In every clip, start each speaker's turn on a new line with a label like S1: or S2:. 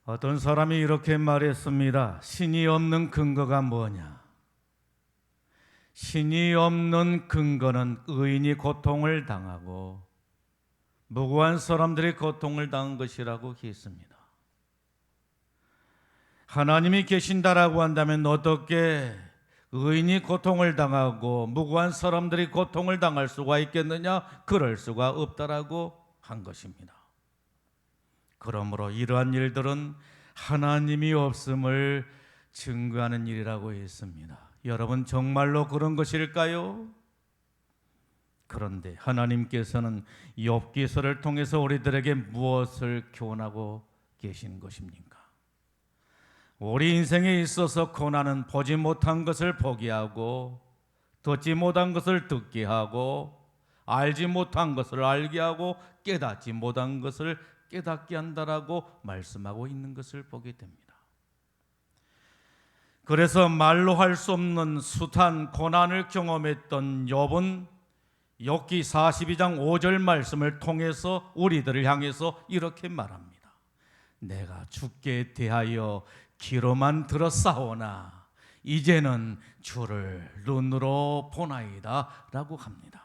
S1: 어떤 사람이 이렇게 말했습니다. 신이 없는 근거가 뭐냐? 신이 없는 근거는 의인이 고통을 당하고 무고한 사람들이 고통을 당한 것이라고 했습니다. 하나님이 계신다라고 한다면 어떻게 의인이 고통을 당하고 무고한 사람들이 고통을 당할 수가 있겠느냐? 그럴 수가 없다라고 한 것입니다. 그러므로 이러한 일들은 하나님이 없음을 증거하는 일이라고 했습니다. 여러분, 정말로 그런 것일까요? 그런데 하나님께서는 욥기서를 통해서 우리들에게 무엇을 교훈하고 계신 것입니까? 우리 인생에 있어서 고난은 보지 못한 것을 보게 하고, 듣지 못한 것을 듣게 하고, 알지 못한 것을 알게 하고, 깨닫지 못한 것을 깨닫게 한다라고 말씀하고 있는 것을 보게 됩니다. 그래서 말로 할 수 없는 숱한 고난을 경험했던 욥은 욥기 42장 5절 말씀을 통해서 우리들을 향해서 이렇게 말합니다. 내가 주께 대하여 귀로만 들었사오나 이제는 주를 눈으로 보나이다 라고 합니다.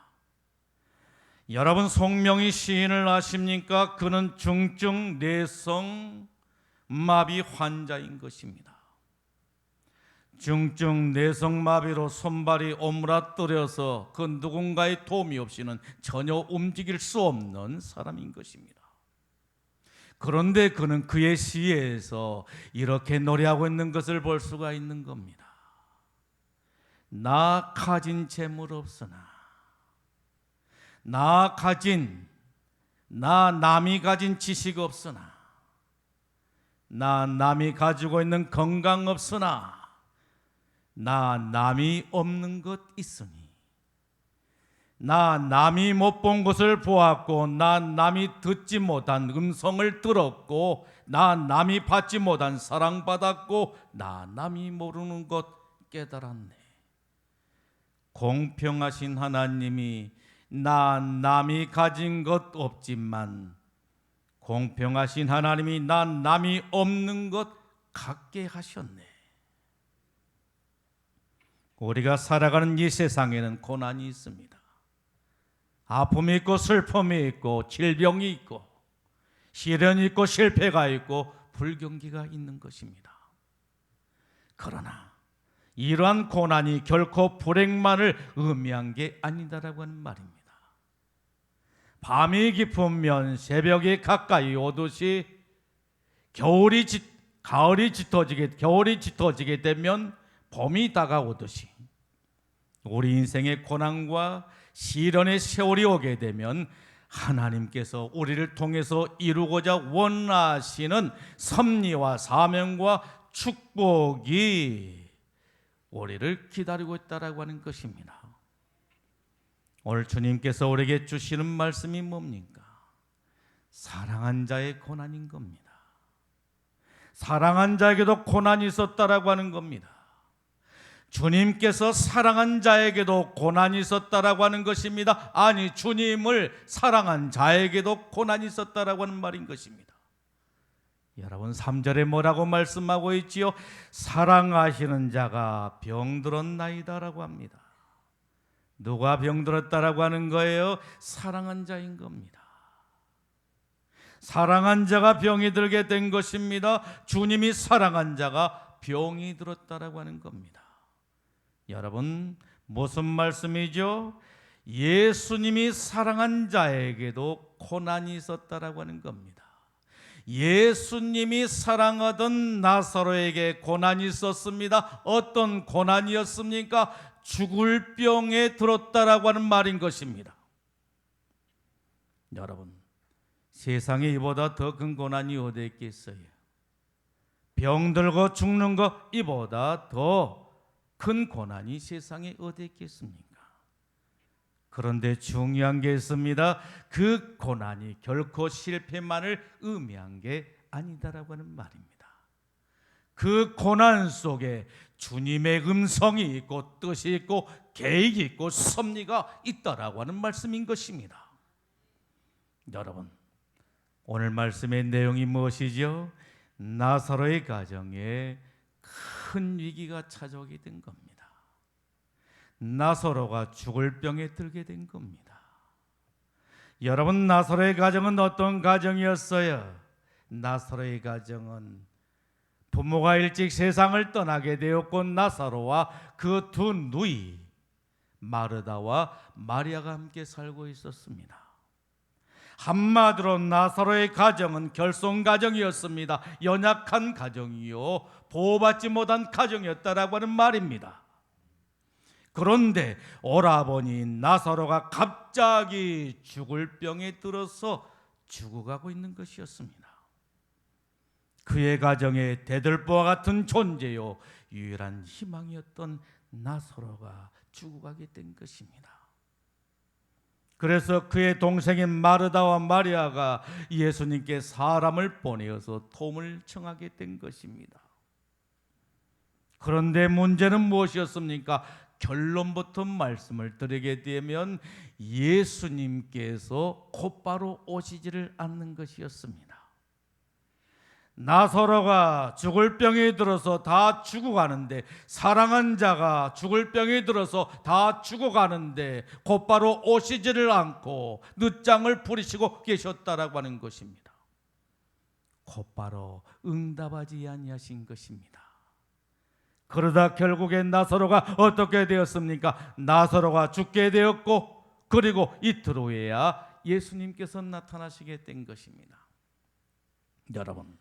S1: 여러분, 송명희 시인을 아십니까? 그는 중증 내성 마비 환자인 것입니다. 중증 내성 마비로 손발이 오므라뜨려서 그 누군가의 도움이 없이는 전혀 움직일 수 없는 사람인 것입니다. 그런데 그는 그의 시에서 이렇게 노래하고 있는 것을 볼 수가 있는 겁니다. 나 가진 재물 없으나 나 남이 가진 지식 없으나 나 남이 가지고 있는 건강 없으나 나 남이 없는 것 있으니 나 남이 못 본 것을 보았고 나 남이 듣지 못한 음성을 들었고 나 남이 받지 못한 사랑받았고 나 남이 모르는 것 깨달았네. 공평하신 하나님이 나 남이 가진 것 없지만 공평하신 하나님이 나 남이 없는 것 갖게 하셨네. 우리가 살아가는 이 세상에는 고난이 있습니다. 아픔이 있고 슬픔이 있고 질병이 있고 시련이 있고 실패가 있고 불경기가 있는 것입니다. 그러나 이러한 고난이 결코 불행만을 의미한 게 아니다라고 하는 말입니다. 밤이 깊으면 새벽이 가까이 오듯이 겨울이 짙어지게 되면 봄이 다가오듯이 우리 인생의 고난과 시련의 세월이 오게 되면 하나님께서 우리를 통해서 이루고자 원하시는 섭리와 사명과 축복이 우리를 기다리고 있다라고 하는 것입니다. 오늘 주님께서 우리에게 주시는 말씀이 뭡니까? 사랑한 자의 고난인 겁니다. 사랑한 자에게도 고난이 있었다라고 하는 겁니다. 주님께서 사랑한 자에게도 고난이 있었다라고 하는 것입니다. 아니, 주님을 사랑한 자에게도 고난이 있었다라고 하는 말인 것입니다. 여러분, 3절에 뭐라고 말씀하고 있지요? 사랑하시는 자가 병들었나이다라고 합니다. 누가 병들었다라고 하는 거예요? 사랑한 자인 겁니다. 사랑한 자가 병이 들게 된 것입니다. 주님이 사랑한 자가 병이 들었다라고 하는 겁니다. 여러분, 무슨 말씀이죠? 예수님이 사랑한 자에게도 고난이 있었다라고 하는 겁니다. 예수님이 사랑하던 나사로에게 고난이 있었습니다. 어떤 고난이었습니까? 죽을 병에 들었다라고 하는 말인 것입니다. 여러분, 세상에 이보다 더 큰 고난이 어디 있겠어요? 병들고 죽는 것 이보다 더 큰 고난이 세상에 어디 있겠습니까? 그런데 중요한 게 있습니다. 그 고난이 결코 실패만을 의미한 게 아니다라고 하는 말입니다. 그 고난 속에 주님의 음성이 있고 뜻이 있고 계획이 있고 섭리가 있다라고 하는 말씀인 것입니다. 여러분, 오늘 말씀의 내용이 무엇이죠? 나사로의 가정에 큰 위기가 찾아오게 된 겁니다. 나사로가 죽을 병에 들게 된 겁니다. 여러분, 나사로의 가정은 어떤 가정이었어요? 나사로의 가정은 부모가 일찍 세상을 떠나게 되었고 나사로와 그 두 누이 마르다와 마리아가 함께 살고 있었습니다. 한마디로 나사로의 가정은 결손 가정이었습니다. 연약한 가정이요, 보호받지 못한 가정이었다라고 하는 말입니다. 그런데 오라버니 나사로가 갑자기 죽을 병에 들어서 죽어가고 있는 것이었습니다. 그의 가정에 대들보와 같은 존재요, 유일한 희망이었던 나사로가 죽어가게 된 것입니다. 그래서 그의 동생인 마르다와 마리아가 예수님께 사람을 보내어서 도움을 청하게 된 것입니다. 그런데 문제는 무엇이었습니까? 결론부터 말씀을 드리게 되면 예수님께서 곧바로 오시지를 않는 것이었습니다. 나사로가 죽을 병에 들어서 다 죽어가는데, 사랑한 자가 죽을 병에 들어서 다 죽어가는데 곧바로 오시지를 않고 늦장을 부리시고 계셨다라고 하는 것입니다. 곧바로 응답하지 아니하신 것입니다. 그러다 결국에 나사로가 어떻게 되었습니까? 나사로가 죽게 되었고, 그리고 이틀 후에야 예수님께서 나타나시게 된 것입니다. 여러분,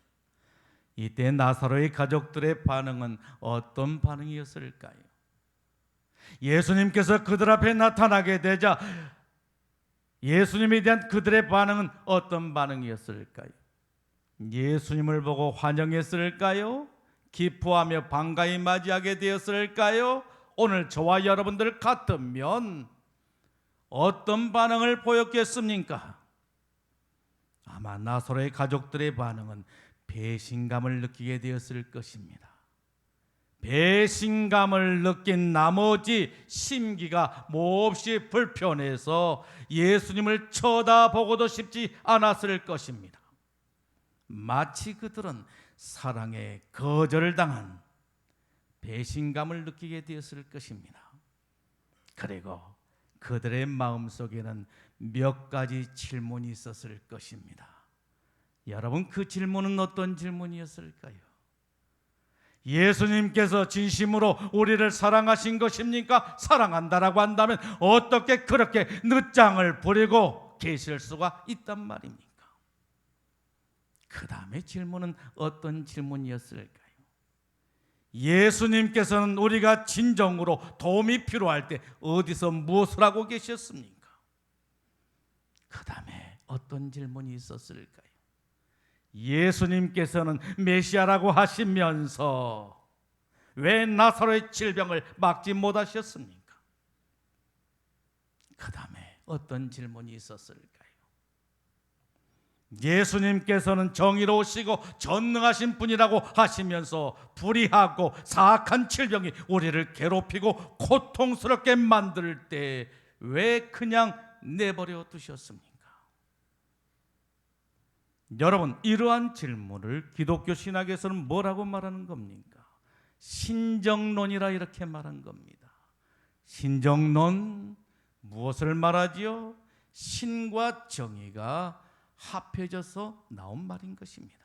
S1: 이때 나사로의 가족들의 반응은 어떤 반응이었을까요? 예수님께서 그들 앞에 나타나게 되자 예수님에 대한 그들의 반응은 어떤 반응이었을까요? 예수님을 보고 환영했을까요? 기뻐하며 반가이 맞이하게 되었을까요? 오늘 저와 여러분들 같으면 어떤 반응을 보였겠습니까? 아마 나사로의 가족들의 반응은 배신감을 느끼게 되었을 것입니다. 배신감을 느낀 나머지 심기가 몹시 불편해서 예수님을 쳐다보고도 싶지 않았을 것입니다. 마치 그들은 사랑에 거절당한 배신감을 느끼게 되었을 것입니다. 그리고 그들의 마음속에는 몇 가지 질문이 있었을 것입니다. 여러분, 그 질문은 어떤 질문이었을까요? 예수님께서 진심으로 우리를 사랑하신 것입니까? 사랑한다라고 한다면 어떻게 그렇게 늦장을 부리고 계실 수가 있단 말입니까? 그 다음에 질문은 어떤 질문이었을까요? 예수님께서는 우리가 진정으로 도움이 필요할 때 어디서 무엇을 하고 계셨습니까? 그 다음에 어떤 질문이 있었을까요? 예수님께서는 메시아라고 하시면서 왜 나사로의 질병을 막지 못하셨습니까? 그 다음에 어떤 질문이 있었을까요? 예수님께서는 정의로우시고 전능하신 분이라고 하시면서 불의하고 사악한 질병이 우리를 괴롭히고 고통스럽게 만들 때 왜 그냥 내버려 두셨습니까? 여러분, 이러한 질문을 기독교 신학에서는 뭐라고 말하는 겁니까? 신정론이라 이렇게 말한 겁니다. 신정론, 무엇을 말하지요? 신과 정의가 합해져서 나온 말인 것입니다.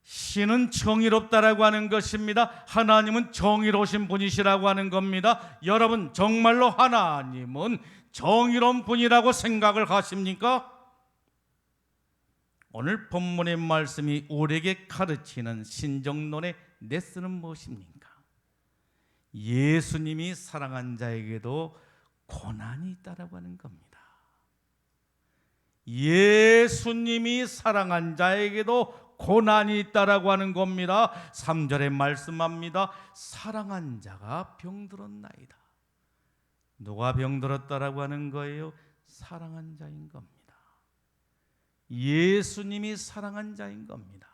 S1: 신은 정의롭다라고 하는 것입니다. 하나님은 정의로우신 분이시라고 하는 겁니다. 여러분, 정말로 하나님은 정의로운 분이라고 생각을 하십니까? 오늘 본문의 말씀이 우리에게 가르치는 신정론의 레슨은 무엇입니까? 예수님이 사랑한 자에게도 고난이 있다라고 하는 겁니다. 예수님이 사랑한 자에게도 고난이 있다라고 하는 겁니다. 3절에 말씀합니다. 사랑한 자가 병들었나이다. 누가 병들었다라고 하는 거예요? 사랑한 자인 겁니다. 예수님이 사랑한 자인 겁니다.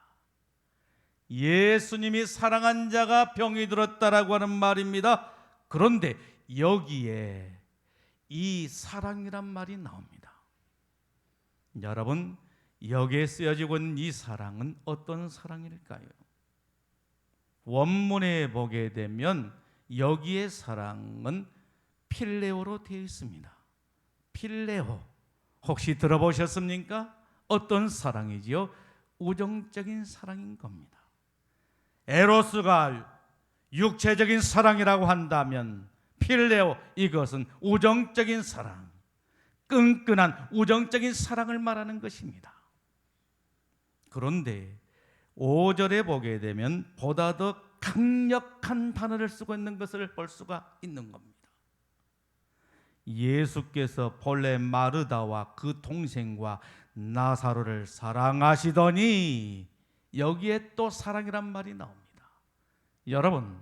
S1: 예수님이 사랑한 자가 병이 들었다라고 하는 말입니다. 그런데 여기에 이 사랑이란 말이 나옵니다. 여러분, 여기에 쓰여지고 있는 이 사랑은 어떤 사랑일까요? 원문에 보게 되면 여기에 사랑은 필레오로 되어 있습니다. 필레오, 혹시 들어보셨습니까? 어떤 사랑이지요? 우정적인 사랑인 겁니다. 에로스가 육체적인 사랑이라고 한다면 필레오, 이것은 우정적인 사랑, 끈끈한 우정적인 사랑을 말하는 것입니다. 그런데 5절에 보게 되면 보다 더 강력한 단어를 쓰고 있는 것을 볼 수가 있는 겁니다. 예수께서 본래 마르다와 그 동생과 나사로를 사랑하시더니 여기에 또 사랑이란 말이 나옵니다. 여러분,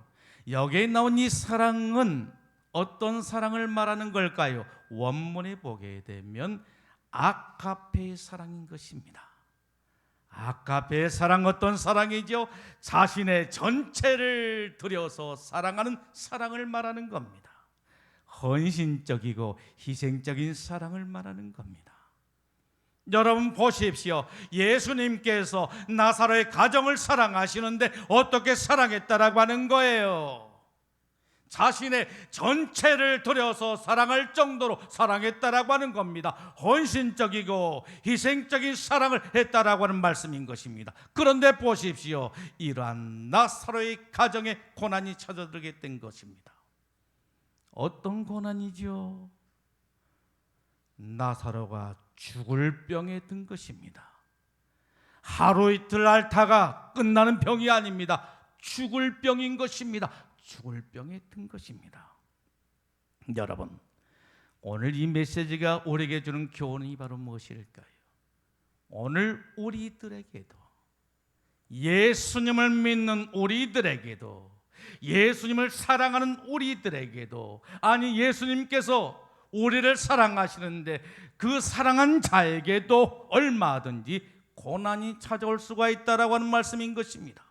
S1: 여기에 나온 이 사랑은 어떤 사랑을 말하는 걸까요? 원문에 보게 되면 아가페의 사랑인 것입니다. 아가페의 사랑, 어떤 사랑이죠? 자신의 전체를 들여서 사랑하는 사랑을 말하는 겁니다. 헌신적이고 희생적인 사랑을 말하는 겁니다. 여러분 보십시오. 예수님께서 나사로의 가정을 사랑하시는데 어떻게 사랑했다라고 하는 거예요? 자신의 전체를 들여서 사랑할 정도로 사랑했다라고 하는 겁니다. 헌신적이고 희생적인 사랑을 했다라고 하는 말씀인 것입니다. 그런데 보십시오. 이러한 나사로의 가정에 고난이 찾아들게 된 것입니다. 어떤 고난이죠? 나사로가 죽을 병에 든 것입니다. 하루 이틀 앓다가 끝나는 병이 아닙니다. 죽을 병인 것입니다. 죽을 병에 든 것입니다. 여러분, 오늘 이 메시지가 우리에게 주는 교훈이 바로 무엇일까요? 오늘 우리들에게도, 예수님을 믿는 우리들에게도, 예수님을 사랑하는 우리들에게도, 아니 예수님께서 우리를 사랑하시는데 그 사랑한 자에게도 얼마든지 고난이 찾아올 수가 있다라고 하는 말씀인 것입니다.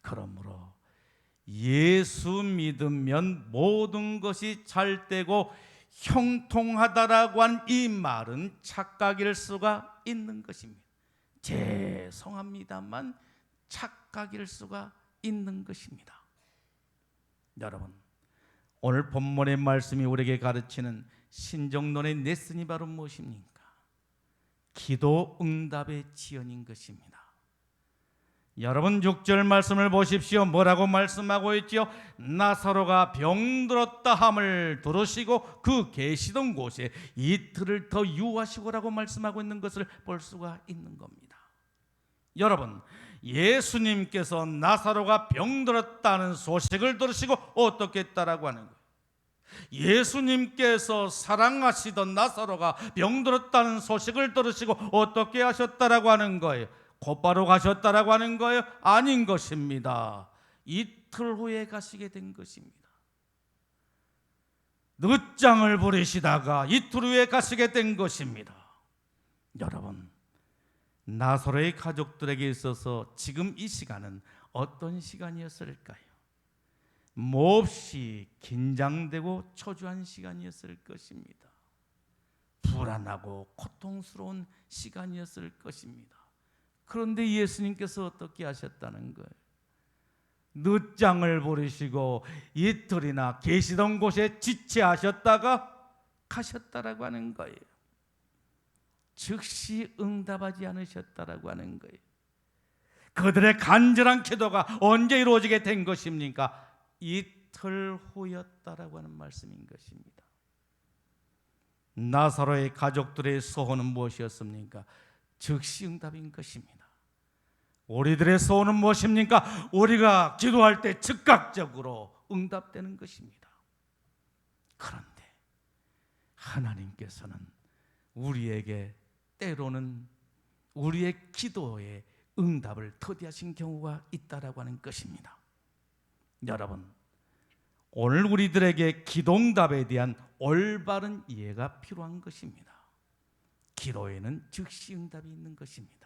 S1: 그러므로 예수 믿으면 모든 것이 잘 되고 형통하다라고 한 이 말은 착각일 수가 있는 것입니다. 죄송합니다만 착각일 수가 있는 것입니다. 여러분, 오늘 본문의 말씀이 우리에게 가르치는 신정론의 레슨이 바로 무엇입니까? 기도 응답의 지연인 것입니다. 여러분 6절 말씀을 보십시오. 뭐라고 말씀하고 있죠? 나사로가 병들었다 함을 들으시고 그 계시던 곳에 이틀을 더 유하시고라고 말씀하고 있는 것을 볼 수가 있는 겁니다. 여러분, 예수님께서 나사로가 병들었다는 소식을 들으시고 어떻게 했다라고 하는 거예요? 예수님께서 사랑하시던 나사로가 병들었다는 소식을 들으시고 어떻게 하셨다라고 하는 거예요? 곧바로 가셨다라고 하는 거예요? 아닌 것입니다. 이틀 후에 가시게 된 것입니다. 늦장을 부리시다가 이틀 후에 가시게 된 것입니다. 여러분, 나사로의 가족들에게 있어서 지금 이 시간은 어떤 시간이었을까요? 몹시 긴장되고 초조한 시간이었을 것입니다. 불안하고 고통스러운 시간이었을 것입니다. 그런데 예수님께서 어떻게 하셨다는 거예요? 늦장을 부리시고 이틀이나 계시던 곳에 지체하셨다가 가셨다라고 하는 거예요. 즉시 응답하지 않으셨다라고 하는 거예요. 그들의 간절한 기도가 언제 이루어지게 된 것입니까? 이틀 후였다라고 하는 말씀인 것입니다. 나사로의 가족들의 소원은 무엇이었습니까? 즉시 응답인 것입니다. 우리들의 소원은 무엇입니까? 우리가 기도할 때 즉각적으로 응답되는 것입니다. 그런데 하나님께서는 우리에게 때로는 우리의 기도에 응답을 더디하신 경우가 있다라고 하는 것입니다. 여러분, 오늘 우리들에게 기도응답에 대한 올바른 이해가 필요한 것입니다. 기도에는 즉시 응답이 있는 것입니다.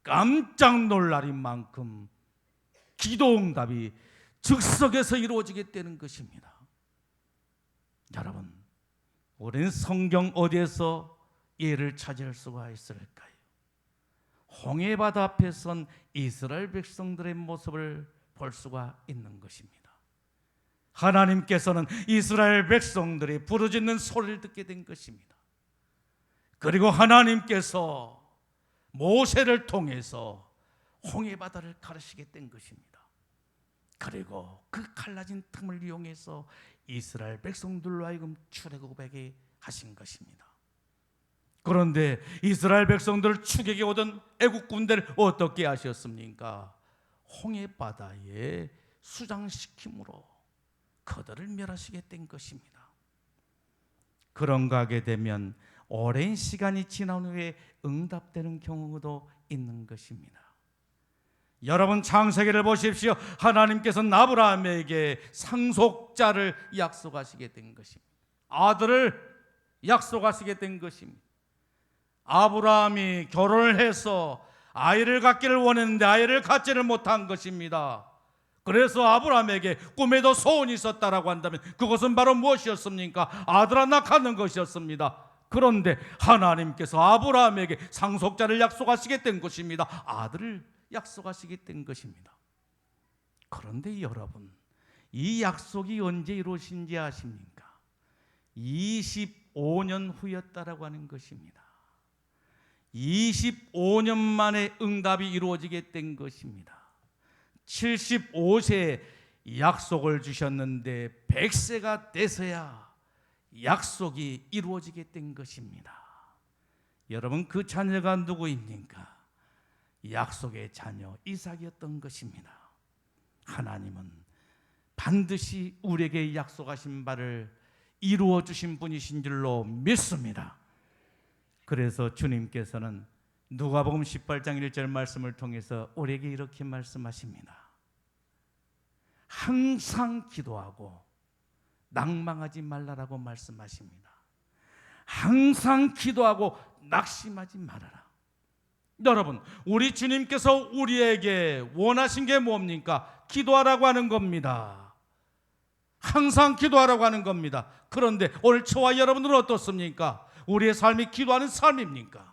S1: 깜짝 놀랄 만큼 기도응답이 즉석에서 이루어지게 되는 것입니다. 여러분, 우리는 성경 어디에서 예를 찾을 수가 있을까요? 홍해바다 앞에 선 이스라엘 백성들의 모습을 볼 수가 있는 것입니다. 하나님께서는 이스라엘 백성들이 부르짖는 소리를 듣게 된 것입니다. 그리고 하나님께서 모세를 통해서 홍해바다를 가르치게 된 것입니다. 그리고 그 갈라진 틈을 이용해서 이스라엘 백성들로 하여금 출애굽하게 하신 것입니다. 그런데 이스라엘 백성들을 추격해 오던 애국 군대를 어떻게 하셨습니까? 홍해바다에 수장시킴으로 그들을 멸하시게 된 것입니다. 그런가 하게 되면 오랜 시간이 지난 후에 응답되는 경우도 있는 것입니다. 여러분, 창세기를 보십시오. 하나님께서는 아브라함에게 상속자를 약속하시게 된 것입니다. 아들을 약속하시게 된 것입니다. 아브라함이 결혼을 해서 아이를 갖기를 원했는데 아이를 갖지를 못한 것입니다. 그래서 아브라함에게 꿈에도 소원이 있었다라고 한다면 그것은 바로 무엇이었습니까? 아들 하나 갖는 것이었습니다. 그런데 하나님께서 아브라함에게 상속자를 약속하시게 된 것입니다. 아들을 약속하시게 된 것입니다. 그런데 여러분, 이 약속이 언제 이루어진지 아십니까? 25년 후였다라고 하는 것입니다. 25년 만에 응답이 이루어지게 된 것입니다. 75세에 약속을 주셨는데 100세가 돼서야 약속이 이루어지게 된 것입니다. 여러분, 그 자녀가 누구입니까? 약속의 자녀 이삭이었던 것입니다. 하나님은 반드시 우리에게 약속하신 바를 이루어 주신 분이신 줄로 믿습니다. 그래서 주님께서는 누가복음 18장 1절 말씀을 통해서 우리에게 이렇게 말씀하십니다. 항상 기도하고 낙망하지 말라라고 말씀하십니다. 항상 기도하고 낙심하지 말아라. 여러분, 우리 주님께서 우리에게 원하신 게 뭡니까? 기도하라고 하는 겁니다. 항상 기도하라고 하는 겁니다. 그런데 오늘 저와 여러분들은 어떻습니까? 우리의 삶이 기도하는 삶입니까?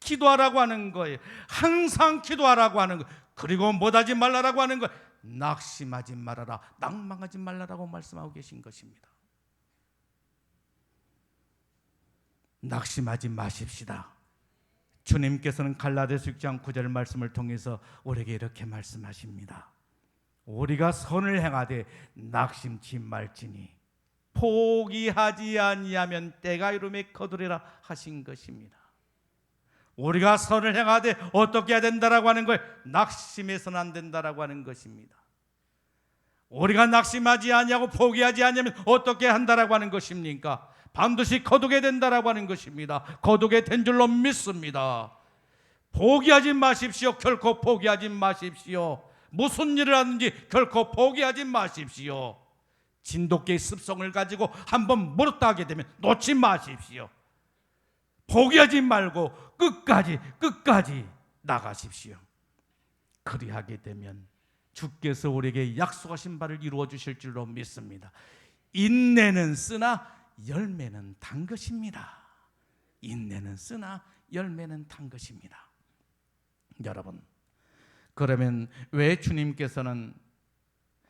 S1: 기도하라고 하는 거예요. 항상 기도하라고 하는 거예요. 그리고 못하지 말라라고 하는 거예요. 낙심하지 말아라, 낭망하지 말라라고 말씀하고 계신 것입니다. 낙심하지 마십시다. 주님께서는 갈라디아서 6장 9절 말씀을 통해서 우리에게 이렇게 말씀하십니다. 우리가 선을 행하되 낙심치 말지니 포기하지 아니하면 때가 이름에 거두리라 하신 것입니다. 우리가 선을 행하되 어떻게 해야 된다라고 하는 거예요? 낙심해서는 안 된다라고 하는 것입니다. 우리가 낙심하지 아니하고 포기하지 아니하면 어떻게 한다라고 하는 것입니까? 반드시 거두게 된다라고 하는 것입니다. 거두게 된 줄로 믿습니다. 포기하지 마십시오. 결코 포기하지 마십시오. 무슨 일을 하든지 결코 포기하지 마십시오. 진돗개의 습성을 가지고 한번 물었다 하게 되면 놓지 마십시오. 포기하지 말고 끝까지 나가십시오. 그리하게 되면 주께서 우리에게 약속하신 바를 이루어 주실 줄로 믿습니다. 인내는 쓰나 열매는 단 것입니다. 인내는 쓰나 열매는 단 것입니다. 여러분, 그러면 왜 주님께서는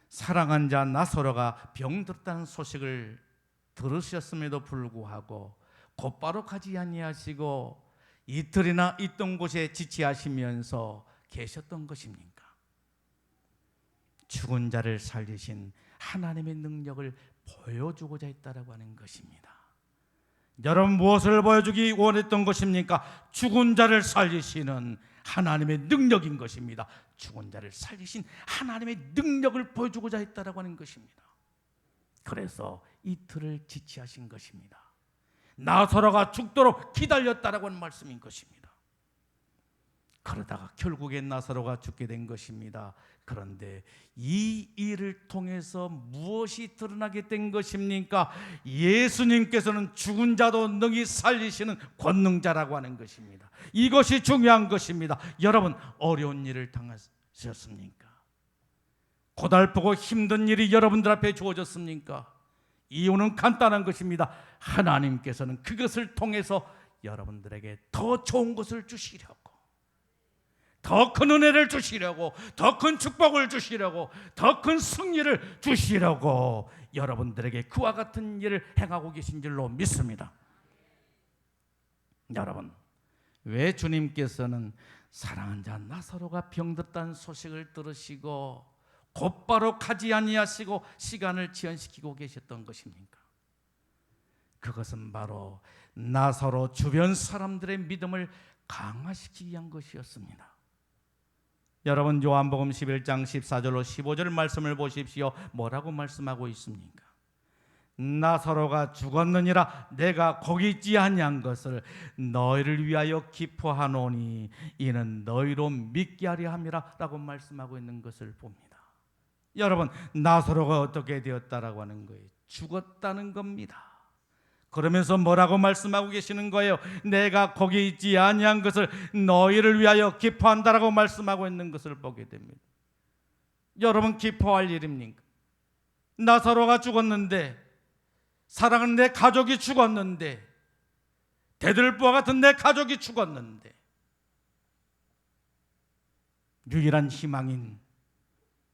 S1: 사랑한 자 나사로가 병들었다는 소식을 들으셨음에도 불구하고 곧바로 가지 아니하시고 이틀이나 있던 곳에 지체하시면서 계셨던 것입니까? 죽은 자를 살리신 하나님의 능력을 보여주고자 했다라고 하는 것입니다. 여러분, 무엇을 보여주기 원했던 것입니까? 죽은 자를 살리시는 하나님의 능력인 것입니다. 죽은 자를 살리신 하나님의 능력을 보여주고자 했다라고 하는 것입니다. 그래서 이틀을 지체하신 것입니다. 나사로가 죽도록 기다렸다라고 하는 말씀인 것입니다. 그러다가 결국엔 나사로가 죽게 된 것입니다. 그런데 이 일을 통해서 무엇이 드러나게 된 것입니까? 예수님께서는 죽은 자도 능히 살리시는 권능자라고 하는 것입니다. 이것이 중요한 것입니다. 여러분, 어려운 일을 당하셨습니까? 고달프고 힘든 일이 여러분들 앞에 주어졌습니까? 이유는 간단한 것입니다. 하나님께서는 그것을 통해서 여러분들에게 더 좋은 것을 주시려고, 더 큰 은혜를 주시려고, 더 큰 축복을 주시려고, 더 큰 승리를 주시려고 여러분들에게 그와 같은 일을 행하고 계신 줄로 믿습니다. 여러분, 왜 주님께서는 사랑하는 자 나사로가 병들었다는 소식을 들으시고 곧바로 가지 아니하시고 시간을 지연시키고 계셨던 것입니까? 그것은 바로 나사로 주변 사람들의 믿음을 강화시키기 위한 것이었습니다. 여러분, 요한복음 11장 14절로 15절 말씀을 보십시오. 뭐라고 말씀하고 있습니까? 나사로가 죽었느니라 내가 거기 있지 아니한 것을 너희를 위하여 기뻐하노니 이는 너희로 믿게 하려 함이라 라고 말씀하고 있는 것을 봅니다. 여러분, 나사로가 어떻게 되었다라고 하는 거예요? 죽었다는 겁니다. 그러면서 뭐라고 말씀하고 계시는 거예요? 내가 거기 있지 아니한 것을 너희를 위하여 기뻐한다라고 말씀하고 있는 것을 보게 됩니다. 여러분, 기뻐할 일입니까? 나사로가 죽었는데, 사랑하는 내 가족이 죽었는데, 대들보와 같은 내 가족이 죽었는데, 유일한 희망인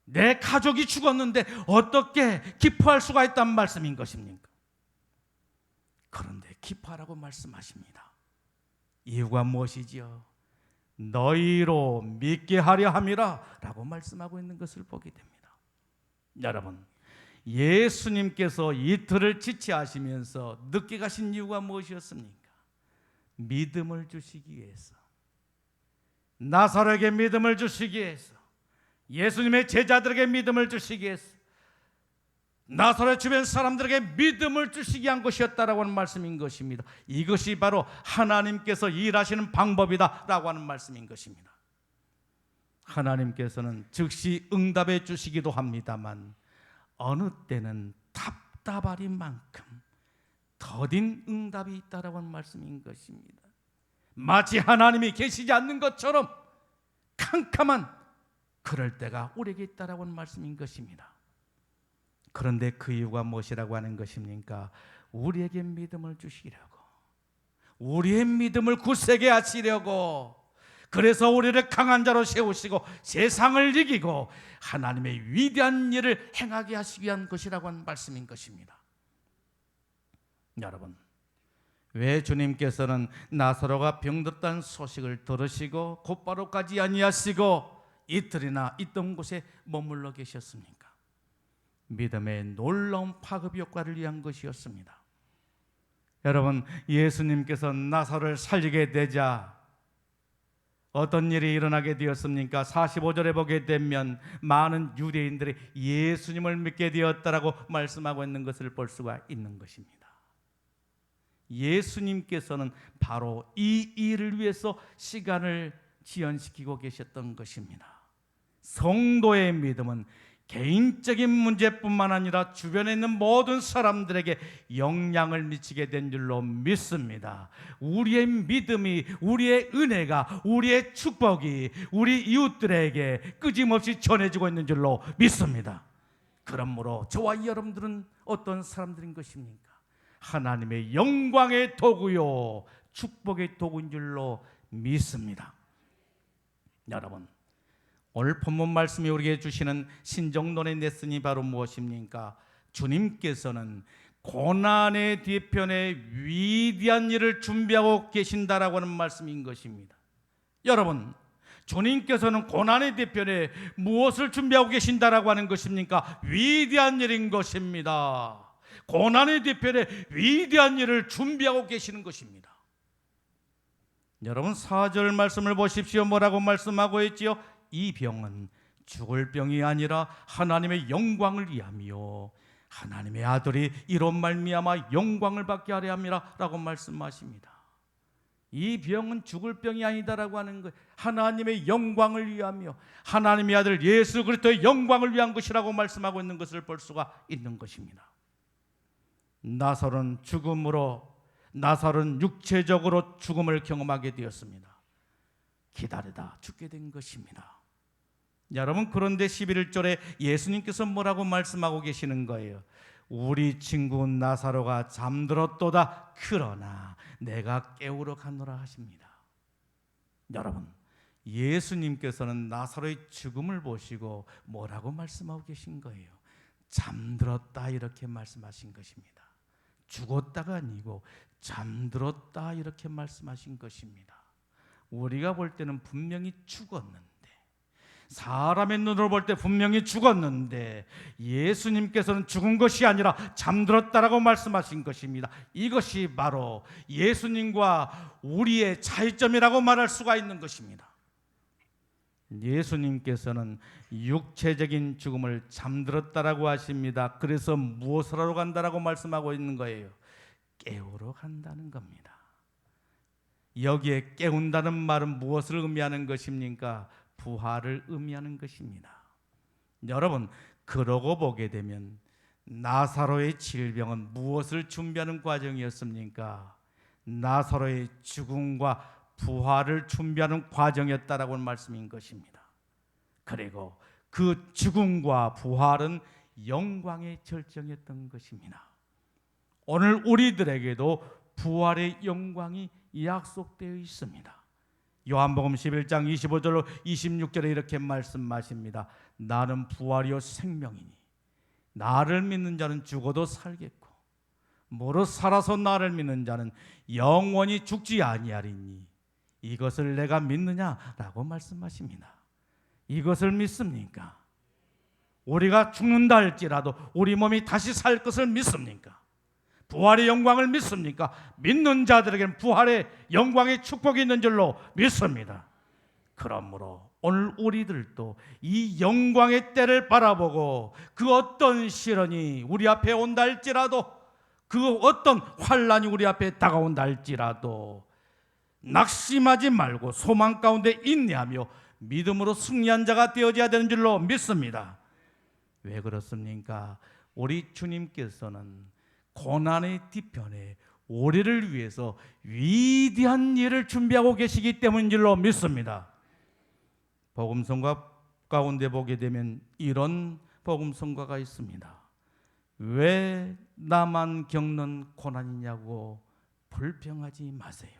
S1: 내 가족이 죽었는데 어떻게 기뻐할 수가 있단 말씀인 것입니까? 그런데 기뻐하라고 말씀하십니다. 이유가 무엇이지요? 너희로 믿게 하려 함이라 라고 말씀하고 있는 것을 보게 됩니다. 여러분, 예수님께서 이틀을 지체하시면서 늦게 가신 이유가 무엇이었습니까? 믿음을 주시기 위해서, 나사로에게 믿음을 주시기 위해서, 예수님의 제자들에게 믿음을 주시기 위해서, 나사로의 주변 사람들에게 믿음을 주시기 위한 것이었다라고 하는 말씀인 것입니다. 이것이 바로 하나님께서 일하시는 방법이다라고 하는 말씀인 것입니다. 하나님께서는 즉시 응답해 주시기도 합니다만 어느 때는 답답할 만큼 더딘 응답이 있다라고 하는 말씀인 것입니다. 마치 하나님이 계시지 않는 것처럼 캄캄한 그럴 때가 우리에게 있다라고 하는 말씀인 것입니다. 그런데 그 이유가 무엇이라고 하는 것입니까? 우리에게 믿음을 주시려고, 우리의 믿음을 굳세게 하시려고, 그래서 우리를 강한 자로 세우시고 세상을 이기고 하나님의 위대한 일을 행하게 하시기 위한 것이라고 하는 말씀인 것입니다. 여러분, 왜 주님께서는 나사로가 병들었다는 소식을 들으시고 곧바로 가지 아니하시고 이틀이나 있던 곳에 머물러 계셨습니까? 믿음의 놀라운 파급 효과를 위한 것이었습니다. 여러분, 예수님께서 나사로를 살리게 되자 어떤 일이 일어나게 되었습니까? 45절에 보게 되면 많은 유대인들이 예수님을 믿게 되었다라고 말씀하고 있는 것을 볼 수가 있는 것입니다. 예수님께서는 바로 이 일을 위해서 시간을 지연시키고 계셨던 것입니다. 성도의 믿음은 개인적인 문제뿐만 아니라 주변에 있는 모든 사람들에게 영향을 미치게 된 줄로 믿습니다. 우리의 믿음이, 우리의 은혜가, 우리의 축복이 우리 이웃들에게 끊임없이 전해지고 있는 줄로 믿습니다. 그러므로 저와 여러분들은 어떤 사람들인 것입니까? 하나님의 영광의 도구요, 축복의 도구인 줄로 믿습니다. 여러분, 오늘 본문 말씀이 우리에게 주시는 신정론의 레슨이 바로 무엇입니까? 주님께서는 고난의 뒤편에 위대한 일을 준비하고 계신다라고 하는 말씀인 것입니다. 여러분, 주님께서는 고난의 뒤편에 무엇을 준비하고 계신다라고 하는 것입니까? 위대한 일인 것입니다. 고난의 뒤편에 위대한 일을 준비하고 계시는 것입니다. 여러분, 4절 말씀을 보십시오. 뭐라고 말씀하고 있지요? 이 병은 죽을 병이 아니라 하나님의 영광을 위하며 하나님의 아들이 이로 말미암아 영광을 받게 하려 함이라 라고 말씀하십니다. 이 병은 죽을 병이 아니다라고 하는 것, 하나님의 영광을 위하며 하나님의 아들 예수 그리스도의 영광을 위한 것이라고 말씀하고 있는 것을 볼 수가 있는 것입니다. 나사로는 육체적으로 죽음을 경험하게 되었습니다. 기다리다 죽게 된 것입니다. 여러분, 그런데 11절에 예수님께서 뭐라고 말씀하고 계시는 거예요? 우리 친구 나사로가 잠들었도다. 그러나 내가 깨우러 가노라 하십니다. 여러분, 예수님께서는 나사로의 죽음을 보시고 뭐라고 말씀하고 계신 거예요? 잠들었다 이렇게 말씀하신 것입니다. 죽었다가 아니고 잠들었다 이렇게 말씀하신 것입니다. 우리가 볼 때는 분명히 죽었는데, 사람의 눈으로 볼 때 분명히 죽었는데 예수님께서는 죽은 것이 아니라 잠들었다라고 말씀하신 것입니다. 이것이 바로 예수님과 우리의 차이점이라고 말할 수가 있는 것입니다. 예수님께서는 육체적인 죽음을 잠들었다라고 하십니다. 그래서 무엇을 하러 간다라고 말씀하고 있는 거예요? 깨우러 간다는 겁니다. 여기에 깨운다는 말은 무엇을 의미하는 것입니까? 부활을 의미하는 것입니다. 여러분, 그러고 보게 되면 나사로의 질병은 무엇을 준비하는 과정이었습니까? 나사로의 죽음과 부활을 준비하는 과정이었다라고 하는 말씀인 것입니다. 그리고 그 죽음과 부활은 영광의 절정이었던 것입니다. 오늘 우리들에게도 부활의 영광이 약속되어 있습니다. 요한복음 11장 25절로 26절에 이렇게 말씀하십니다. 나는 부활이요 생명이니 나를 믿는 자는 죽어도 살겠고 무릇 살아서 나를 믿는 자는 영원히 죽지 아니하리니 이것을 내가 믿느냐라고 말씀하십니다. 이것을 믿습니까? 우리가 죽는다 할지라도 우리 몸이 다시 살 것을 믿습니까? 부활의 영광을 믿습니까? 믿는 자들에게는 부활의 영광의 축복이 있는 줄로 믿습니다. 그러므로 오늘 우리들도 이 영광의 때를 바라보고 그 어떤 시련이 우리 앞에 온다 할지라도, 그 어떤 환난이 우리 앞에 다가온다 할지라도 낙심하지 말고 소망 가운데 인내하며 믿음으로 승리한 자가 되어져야 되는 줄로 믿습니다. 왜 그렇습니까? 우리 주님께서는 고난의 뒤편에 우리를 위해서 위대한 일을 준비하고 계시기 때문인 줄로 믿습니다. 복음성가 가운데 보게 되면 이런 복음성가가 있습니다. 왜 나만 겪는 고난이냐고 불평하지 마세요.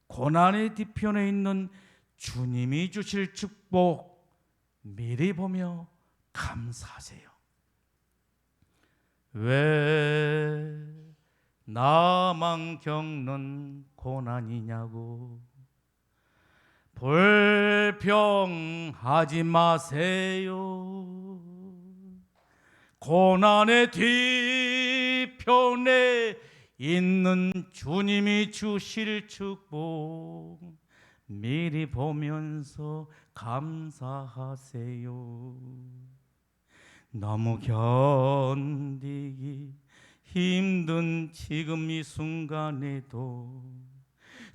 S1: 고난의 뒤편에 있는 주님이 주실 축복 미리 보며 감사하세요. 왜 나만 겪는 고난이냐고 불평하지 마세요. 고난의 뒤편에 있는 주님이 주실 축복 미리 보면서 감사하세요. 너무 견디기 힘든 지금 이 순간에도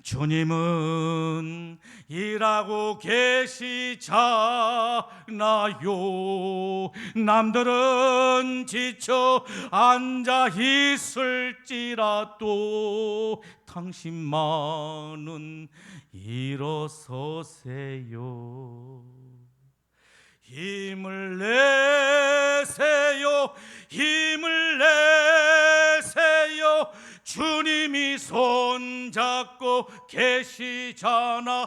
S1: 주님은 일하고 계시잖아요. 남들은 지쳐 앉아 있을지라도 당신만은 일어서세요. 힘을 내세요. 힘을 내세요. 주님이 손잡고 계시잖아요.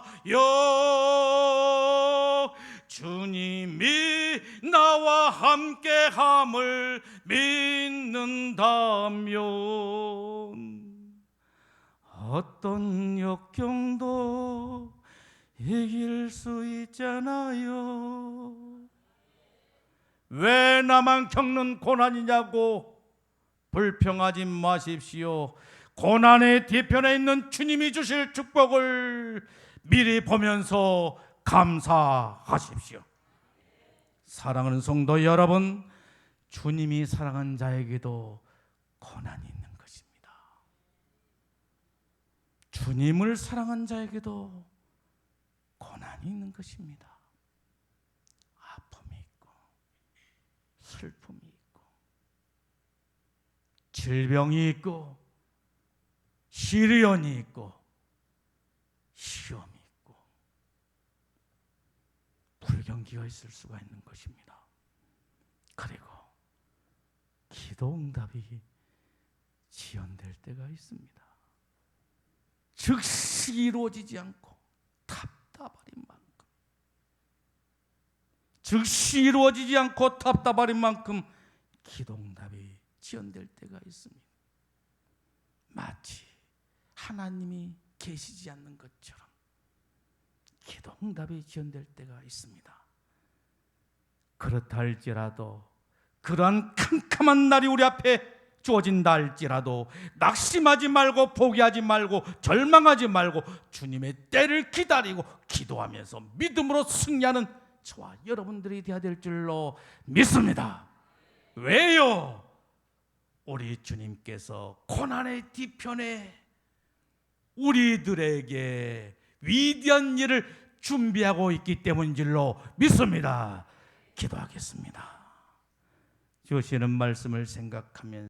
S1: 주님이 나와 함께함을 믿는다면 어떤 역경도 이길 수 있잖아요. 왜 나만 겪는 고난이냐고 불평하지 마십시오. 고난의 뒤편에 있는 주님이 주실 축복을 미리 보면서 감사하십시오. 사랑하는 성도 여러분, 주님이 사랑한 자에게도 고난이 있는 것입니다. 주님을 사랑한 자에게도 고난이 있는 것입니다. 아픔이 있고 슬픔이 있고 질병이 있고 시련이 있고 시험이 있고 불경기가 있을 수가 있는 것입니다. 그리고 기도 응답이 지연될 때가 있습니다. 즉시 이루어지지 않고 답답하린 만큼, 즉시 이루어지지 않고 답답하린 만큼 기도 응답이 지연될 때가 있습니다. 마치 하나님이 계시지 않는 것처럼 기도 응답이 지연될 때가 있습니다. 그렇다 할지라도, 그러한 캄캄한 날이 우리 앞에 주어진다 할지라도 낙심하지 말고 포기하지 말고 절망하지 말고 주님의 때를 기다리고 기도하면서 믿음으로 승리하는 저와 여러분들이 되어야 될 줄로 믿습니다. 왜요? 우리 주님께서 고난의 뒤편에 우리들에게 위대한 일을 준비하고 있기 때문인 줄로 믿습니다. 기도하겠습니다. 주시는 말씀을 생각하면서